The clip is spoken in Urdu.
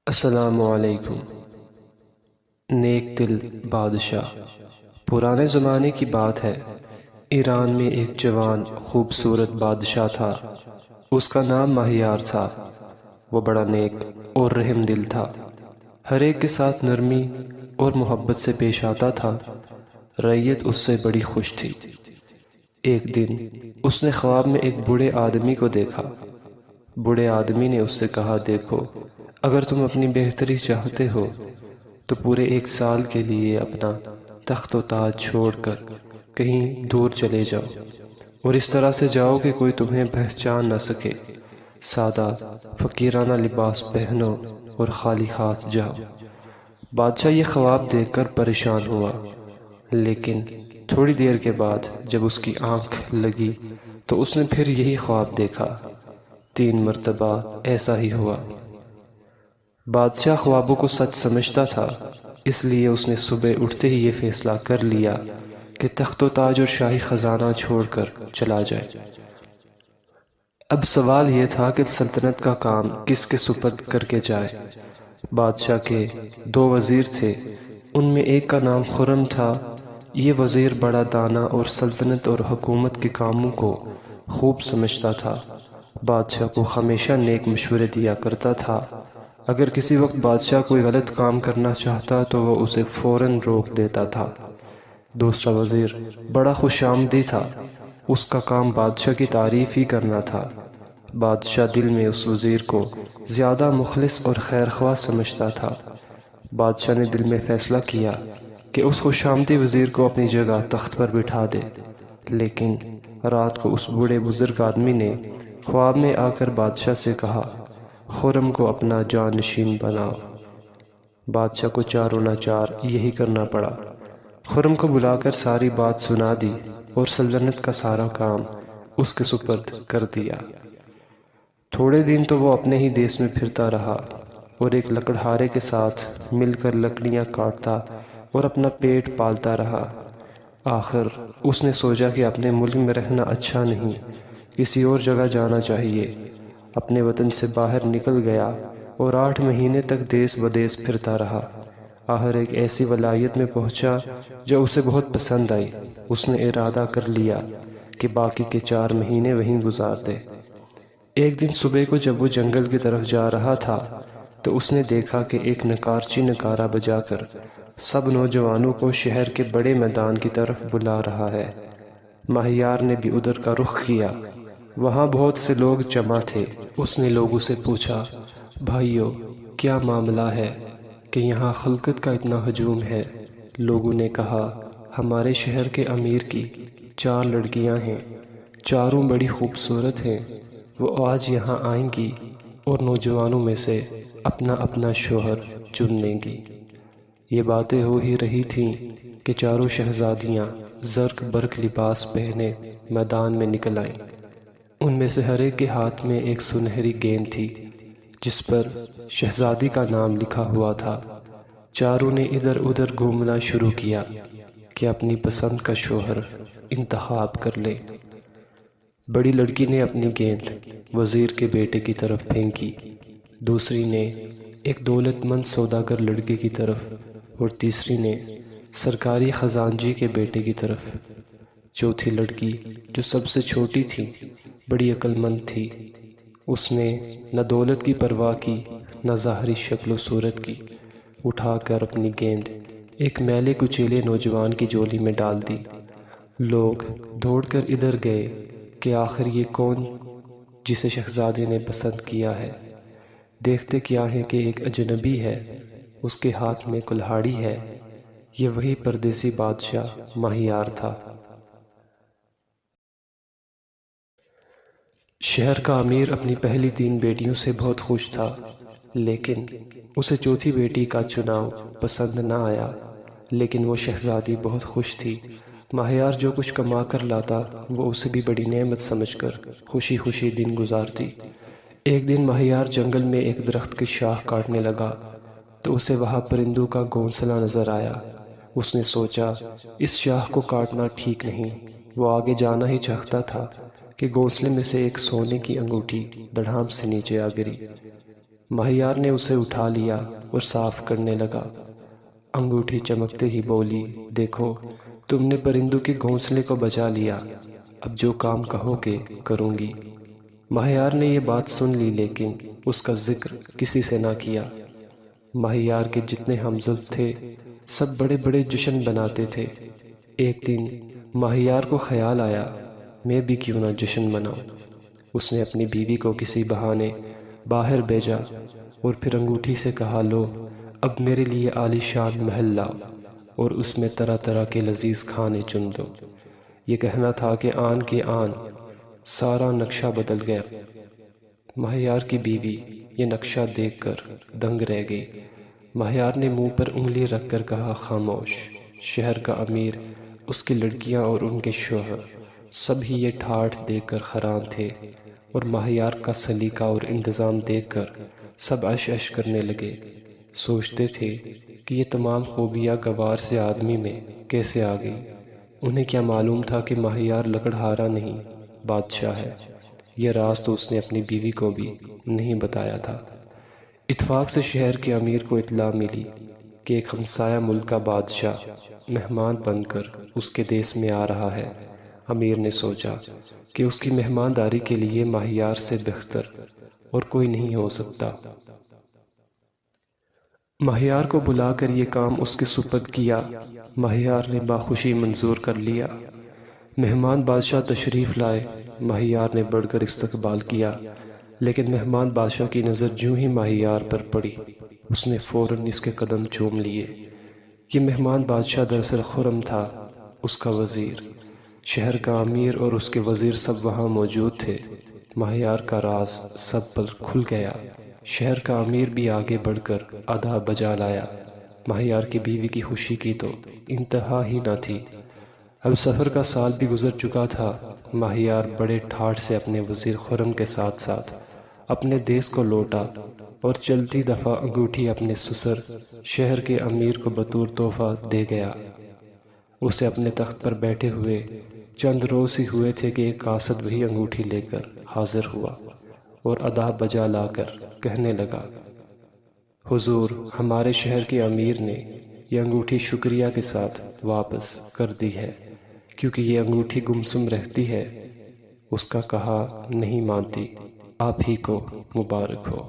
السلام علیکم۔ نیک دل بادشاہ۔ پرانے زمانے کی بات ہے، ایران میں ایک جوان خوبصورت بادشاہ تھا۔ اس کا نام ماہیار تھا۔ وہ بڑا نیک اور رحم دل تھا، ہر ایک کے ساتھ نرمی اور محبت سے پیش آتا تھا۔ رعیت اس سے بڑی خوش تھی۔ ایک دن اس نے خواب میں ایک بوڑھے آدمی کو دیکھا۔ بوڑھے آدمی نے اس سے کہا، دیکھو، اگر تم اپنی بہتری چاہتے ہو تو پورے 1 سال کے لیے اپنا تخت و تاج چھوڑ کر کہیں دور چلے جاؤ، اور اس طرح سے جاؤ کہ کوئی تمہیں پہچان نہ سکے۔ سادہ فقیرانہ لباس پہنو اور خالی ہاتھ جاؤ۔ بادشاہ یہ خواب دیکھ کر پریشان ہوا، لیکن تھوڑی دیر کے بعد جب اس کی آنکھ لگی تو اس نے پھر یہی خواب دیکھا۔ 3 مرتبہ ایسا ہی ہوا۔ بادشاہ خوابوں کو سچ سمجھتا تھا، اس لیے اس نے صبح اٹھتے ہی یہ فیصلہ کر لیا کہ تخت و تاج اور شاہی خزانہ چھوڑ کر چلا جائے۔ اب سوال یہ تھا کہ سلطنت کا کام کس کے سپرد کر کے جائے۔ بادشاہ کے 2 وزیر تھے، ان میں ایک کا نام خرم تھا۔ یہ وزیر بڑا دانا اور سلطنت اور حکومت کے کاموں کو خوب سمجھتا تھا۔ بادشاہ کو ہمیشہ نیک مشورے دیا کرتا تھا۔ اگر کسی وقت بادشاہ کوئی غلط کام کرنا چاہتا تو وہ اسے فوراً روک دیتا تھا۔ دوسرا وزیر بڑا خوش آمدی تھا، اس کا کام بادشاہ کی تعریف ہی کرنا تھا۔ بادشاہ دل میں اس وزیر کو زیادہ مخلص اور خیرخواہ سمجھتا تھا۔ بادشاہ نے دل میں فیصلہ کیا کہ اس خوش آمدی وزیر کو اپنی جگہ تخت پر بٹھا دے، لیکن رات کو اس بوڑھے بزرگ آدمی نے خواب میں آ کر بادشاہ سے کہا، خرم کو اپنا جانشین بناؤ۔ بادشاہ کو چاروں ناچار یہی کرنا پڑا۔ خرم کو بلا کر ساری بات سنا دی اور سلطنت کا سارا کام اس کے سپرد کر دیا۔ تھوڑے دن تو وہ اپنے ہی دیس میں پھرتا رہا اور ایک لکڑہارے کے ساتھ مل کر لکڑیاں کاٹتا اور اپنا پیٹ پالتا رہا۔ آخر اس نے سوچا کہ اپنے ملک میں رہنا اچھا نہیں، کسی اور جگہ جانا چاہیے۔ اپنے وطن سے باہر نکل گیا اور 8 مہینے تک دیس بدیس پھرتا رہا۔ آخر ایک ایسی ولایت میں پہنچا جو اسے بہت پسند آئی۔ اس نے ارادہ کر لیا کہ باقی کے 4 مہینے وہیں گزار دے۔ ایک دن صبح کو جب وہ جنگل کی طرف جا رہا تھا تو اس نے دیکھا کہ ایک نکارچی نکارہ بجا کر سب نوجوانوں کو شہر کے بڑے میدان کی طرف بلا رہا ہے۔ ماہیار نے بھی ادھر کا رخ کیا۔ وہاں بہت سے لوگ جمع تھے۔ اس نے لوگوں سے پوچھا، بھائیو، کیا معاملہ ہے کہ یہاں خلقت کا اتنا ہجوم ہے؟ لوگوں نے کہا، ہمارے شہر کے امیر کی 4 لڑکیاں ہیں، چاروں بڑی خوبصورت ہیں، وہ آج یہاں آئیں گی اور نوجوانوں میں سے اپنا اپنا شوہر چن لیں گی۔ یہ باتیں ہو ہی رہی تھیں کہ چاروں شہزادیاں زرق برق لباس پہنے میدان میں نکل آئیں۔ ان میں سے ہر ایک کے ہاتھ میں ایک سنہری گیند تھی جس پر شہزادی کا نام لکھا ہوا تھا۔ چاروں نے ادھر ادھر گھومنا شروع کیا کہ اپنی پسند کا شوہر انتخاب کر لے۔ بڑی لڑکی نے اپنی گیند وزیر کے بیٹے کی طرف پھینکی، دوسری نے ایک دولت مند سوداگر لڑکے کی طرف، اور تیسری نے سرکاری خزانچی کے بیٹے کی طرف۔ چوتھی لڑکی جو سب سے چھوٹی تھی بڑی عقل مند تھی۔ اس نے نہ دولت کی پرواہ کی نہ ظاہری شکل و صورت کی، اٹھا کر اپنی گیند ایک میلے کچیلے نوجوان کی جولی میں ڈال دی۔ لوگ دوڑ کر ادھر گئے کہ آخر یہ کون جسے شہزادے نے پسند کیا ہے۔ دیکھتے کیا ہے کہ ایک اجنبی ہے، اس کے ہاتھ میں کلہاڑی ہے۔ یہ وہی پردیسی بادشاہ ماہیار تھا۔ شہر کا امیر اپنی پہلی 3 بیٹیوں سے بہت خوش تھا، لیکن اسے چوتھی بیٹی کا چناؤ پسند نہ آیا۔ لیکن وہ شہزادی بہت خوش تھی۔ ماہیار جو کچھ کما کر لاتا وہ اسے بھی بڑی نعمت سمجھ کر خوشی خوشی دن گزارتی۔ ایک دن ماہیار جنگل میں ایک درخت کی شاخ کاٹنے لگا تو اسے وہاں پرندوں کا گھونسلہ نظر آیا۔ اس نے سوچا، اس شاخ کو کاٹنا ٹھیک نہیں۔ وہ آگے جانا ہی چاہتا تھا کہ گھونسلے میں سے ایک سونے کی انگوٹھی دڑھام سے نیچے آ گری۔ ماہیار نے اسے اٹھا لیا اور صاف کرنے لگا۔ انگوٹھی چمکتے ہی بولی، دیکھو تم نے پرندوں کے گھونسلے کو بچا لیا، اب جو کام کہو گے کروں گی۔ ماہیار نے یہ بات سن لی لیکن اس کا ذکر کسی سے نہ کیا۔ ماہیار کے جتنے ہمزلف تھے سب بڑے بڑے جشن بناتے تھے۔ ایک دن ماہیار کو خیال آیا، میں بھی کیوں نہ جشن مناؤں۔ اس نے اپنی بیوی کو کسی بہانے باہر بھیجا اور پھر انگوٹھی سے کہا، لو اب میرے لیے عالی شان محل لاؤ اور اس میں طرح طرح کے لذیذ کھانے چن دو۔ یہ کہنا تھا کہ آن کے آن سارا نقشہ بدل گیا۔ ماہیار کی بیوی یہ نقشہ دیکھ کر دنگ رہ گئی۔ ماہیار نے منہ پر انگلی رکھ کر کہا، خاموش۔ شہر کا امیر، اس کی لڑکیاں اور ان کے شوہر سب ہی یہ ٹھاٹھ دیکھ کر حیران تھے، اور ماہیار کا سلیقہ اور انتظام دیکھ کر سب عش عش کرنے لگے۔ سوچتے تھے کہ یہ تمام خوبیاں گوار سے آدمی میں کیسے آ گئی۔ انہیں کیا معلوم تھا کہ ماہیار لکڑہارا نہیں، بادشاہ ہے۔ یہ راز تو اس نے اپنی بیوی کو بھی نہیں بتایا تھا۔ اتفاق سے شہر کے امیر کو اطلاع ملی کہ ایک ہمسایہ ملک کا بادشاہ مہمان بن کر اس کے دیس میں آ رہا ہے۔ امیر نے سوچا کہ اس کی مہمانداری کے لیے ماہیار سے بہتر اور کوئی نہیں ہو سکتا۔ ماہیار کو بلا کر یہ کام اس کے سپرد کیا۔ ماہیار نے باخوشی منظور کر لیا۔ مہمان بادشاہ تشریف لائے۔ ماہیار نے بڑھ کر استقبال کیا، لیکن مہمان بادشاہ کی نظر جوں ہی ماہیار پر پڑی اس نے فوراً اس کے قدم چوم لیے۔ یہ مہمان بادشاہ دراصل خرم تھا، اس کا وزیر۔ شہر کا امیر اور اس کے وزیر سب وہاں موجود تھے۔ ماہیار کا راز سب پر کھل گیا۔ شہر کا امیر بھی آگے بڑھ کر ادا بجا لایا۔ ماہیار کی بیوی کی خوشی کی تو انتہا ہی نہ تھی۔ اب سفر کا سال بھی گزر چکا تھا۔ ماہیار بڑے ٹھاٹھ سے اپنے وزیر خرم کے ساتھ ساتھ اپنے دیس کو لوٹا اور چلتی دفعہ انگوٹھی اپنے سسر شہر کے امیر کو بطور تحفہ دے گیا۔ اسے اپنے تخت پر بیٹھے ہوئے چند روز ہی ہوئے تھے کہ ایک قاصد وہی انگوٹھی لے کر حاضر ہوا اور ادا بجا لا کر کہنے لگا، حضور، ہمارے شہر کے امیر نے یہ انگوٹھی شکریہ کے ساتھ واپس کر دی ہے، کیونکہ یہ انگوٹھی گمسم رہتی ہے، اس کا کہا نہیں مانتی۔ آپ ہی کو مبارک ہو۔